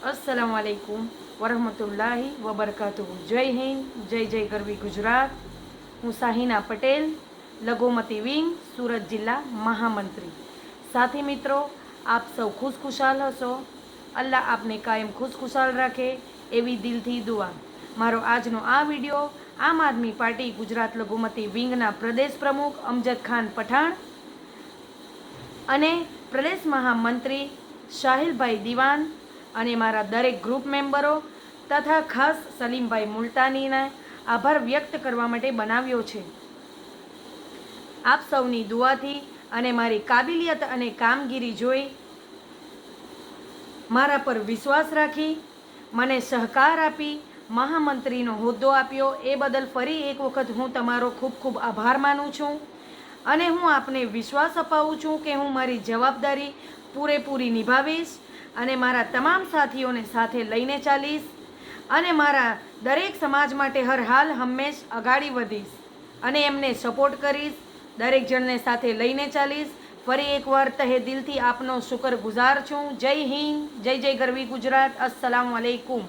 अस्सलामुअलैकुम वरहमतुल्लाहि वबरकातुहू। जय हिंद, जय जय ગરવી ગુજરાત। હું શાહીના પટેલ, લઘુમતી વિંગ, સુરત જિલ્લા મહામંત્રી। સાથી મિત્રો, આપ સૌ ખુશખુશાલ હશો। અલ્લાહ આપને કાયમ ખુશખુશાલ રાખે એવી દિલથી દુઆ। મારો આજનો આ વિડીયો આમ આદમી પાર્ટી ગુજરાત લઘુમતી વિંગના પ્રદેશ પ્રમુખ અમજદ ખાન પઠાણ અને પ્રદેશ મહામંત્રી શાહિલભાઈ દિવાન અને મારા દરેક ગ્રુપ મેમ્બરો તથા ખાસ સલીમભાઈ મુલતાનીને આભાર વ્યક્ત કરવા માટે બનાવ્યો છે। આપ સૌની દુઆથી અને મારી કાબિલિયત અને કામગીરી જોઈ મારા પર વિશ્વાસ રાખી મને સહકાર આપી મહામંત્રીનો હોદ્દો આપ્યો એ બદલ ફરી એક વખત હું તમારો ખૂબ ખૂબ આભાર માનું છું અને હું આપને વિશ્વાસ અપાવું છું કે હું મારી જવાબદારી પૂરેપૂરી નિભાવીશ અને મારા તમામ સાથીઓને સાથે લઈને ચાલીશ અને મારા દરેક સમાજ માટે હર હાલ હંમેશ અગાડી વધીશ અને એમને સપોર્ટ કરીશ। દરેક જણને સાથે લઈને ચાલીશ। ફરી એકવાર તહે દિલથી આપનો શુક્રગુજાર છું। જય હિન્દ, જય જય ગરવી ગુજરાત। અસ્સલામુ અલૈકુમ।